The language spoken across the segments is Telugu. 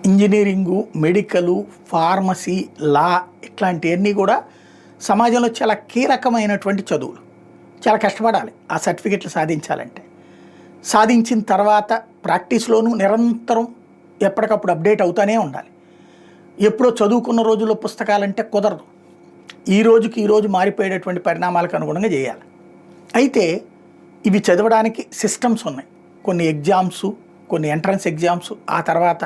ఇంజనీరింగు, మెడికలు, ఫార్మసీ, లా ఇట్లాంటివన్నీ కూడా సమాజంలో చాలా కీలకమైనటువంటి చదువులు. చాలా కష్టపడాలి ఆ సర్టిఫికెట్లు సాధించాలంటే. సాధించిన తర్వాత ప్రాక్టీస్‌లోనూ నిరంతరం ఎప్పటికప్పుడు అప్డేట్ అవుతూనే ఉండాలి. ఎప్పుడో చదువుకున్న రోజుల్లో పుస్తకాలంటే కుదరదు. ఈ రోజుకి ఈ రోజు మారిపోయేటటువంటి పరిణామాలకు అనుగుణంగా చేయాలి. అయితే ఇవి చదవడానికి సిస్టమ్స్ ఉన్నాయి. కొన్ని ఎగ్జామ్సు, కొన్ని ఎంట్రన్స్ ఎగ్జామ్స్, ఆ తర్వాత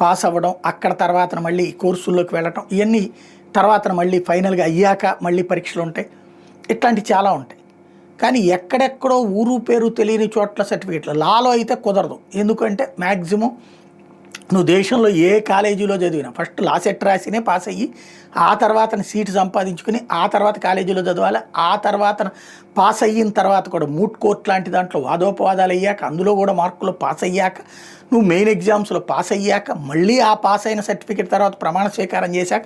పాస్ అవ్వడం, అక్కడ తర్వాత మళ్ళీ కోర్సుల్లోకి వెళ్ళటం, ఇవన్నీ తర్వాత మళ్ళీ ఫైనల్గా అయ్యాక మళ్ళీ పరీక్షలు ఉంటాయి. ఇట్లాంటివి చాలా ఉంటాయి. కానీ ఎక్కడెక్కడో ఊరు పేరు తెలియని చోట్ల సర్టిఫికెట్లు. లాలో అయితే కుదరదు. ఎందుకంటే మ్యాక్సిమం నువ్వు దేశంలో ఏ కాలేజీలో చదివినా ఫస్ట్ లా సెట్ రాసినే పాస్ అయ్యి, ఆ తర్వాత సీటు సంపాదించుకుని, ఆ తర్వాత కాలేజీలో చదవాలి. ఆ తర్వాత పాస్ అయిన తర్వాత కూడా మూట్ కోర్ట్ లాంటి దాంట్లో వాదోపవాదాలు అయ్యాక, అందులో కూడా మార్కులు పాస్ అయ్యాక, నువ్వు మెయిన్ ఎగ్జామ్స్లో పాస్ అయ్యాక, మళ్ళీ ఆ పాస్ అయిన సర్టిఫికెట్ తర్వాత ప్రమాణ స్వీకారం చేశాక,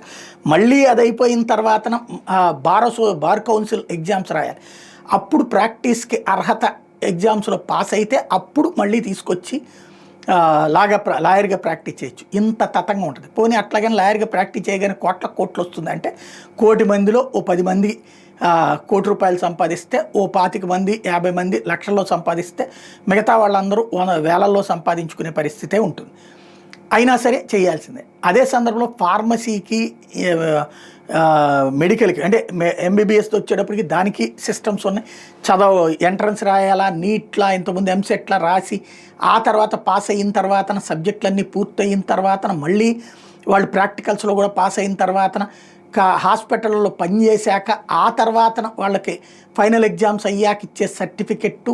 మళ్ళీ అది అయిపోయిన తర్వాత బార్ కౌన్సిల్ ఎగ్జామ్స్ రాయాలి. అప్పుడు ప్రాక్టీస్కి అర్హత ఎగ్జామ్స్లో పాస్ అయితే అప్పుడు మళ్ళీ తీసుకొచ్చి లాయర్గా ప్రాక్టీస్ చేయొచ్చు. ఇంత తతంగా ఉంటుంది. పోనీ అట్లాగని లాయర్గా ప్రాక్టీస్ చేయగానే కోట్లు వస్తుందంటే, 1,000,000 మందిలో ఓ 10 మంది ₹1,00,00,000 సంపాదిస్తే, ఓ 25 మంది 50 మంది లక్షల్లో సంపాదిస్తే, మిగతా వాళ్ళందరూ వేలల్లో సంపాదించుకునే పరిస్థితే ఉంటుంది. అయినా సరే చేయాల్సిందే. అదే సందర్భంలో ఫార్మసీకి, మెడికల్కి అంటే ఎంబీబీఎస్తో వచ్చేటప్పటికి దానికి సిస్టమ్స్ ఉన్నాయి. ఎంట్రన్స్ రాయాలా, నీట్లా, ఇంతకుముందు ఎంసెట్లా రాసి, ఆ తర్వాత పాస్ అయిన తర్వాత సబ్జెక్టులన్నీ పూర్తయిన తర్వాత మళ్ళీ వాళ్ళు ప్రాక్టికల్స్లో కూడా పాస్ అయిన తర్వాత హాస్పిటల్లో పనిచేశాక, ఆ తర్వాత వాళ్ళకి ఫైనల్ ఎగ్జామ్స్ అయ్యాక ఇచ్చే సర్టిఫికెట్టు,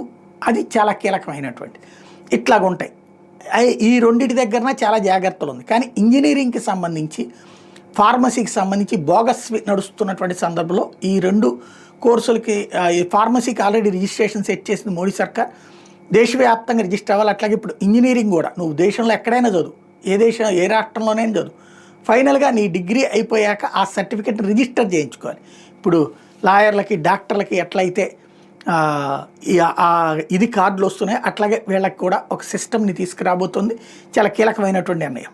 అది చాలా కీలకమైనటువంటి. ఇట్లాగుంటాయి. ఈ రెండింటి దగ్గర చాలా జాగ్రత్తలు ఉంది. కానీ ఇంజనీరింగ్కి సంబంధించి, ఫార్మసీకి సంబంధించి బోగస్ నడుస్తున్నటువంటి సందర్భంలో ఈ 2 కోర్సులకి, ఫార్మసీకి ఆల్రెడీ రిజిస్ట్రేషన్ సెట్ చేసింది మోడీ సర్కార్. దేశవ్యాప్తంగా రిజిస్టర్ అవ్వాలి. అట్లాగే ఇప్పుడు ఇంజనీరింగ్ కూడా నువ్వు దేశంలో ఎక్కడైనా చదువు, ఏ రాష్ట్రంలోనైనా చదువు, ఫైనల్గా నీ డిగ్రీ అయిపోయాక ఆ సర్టిఫికెట్ రిజిస్టర్ చేయించుకోవాలి. ఇప్పుడు లాయర్లకి, డాక్టర్లకి ఎట్లయితే ఇది కార్డులు వస్తున్నాయి, అట్లాగే వీళ్ళకి కూడా ఒక సిస్టమ్ని తీసుకురాబోతుంది. చాలా కీలకమైనటువంటి నిర్ణయం.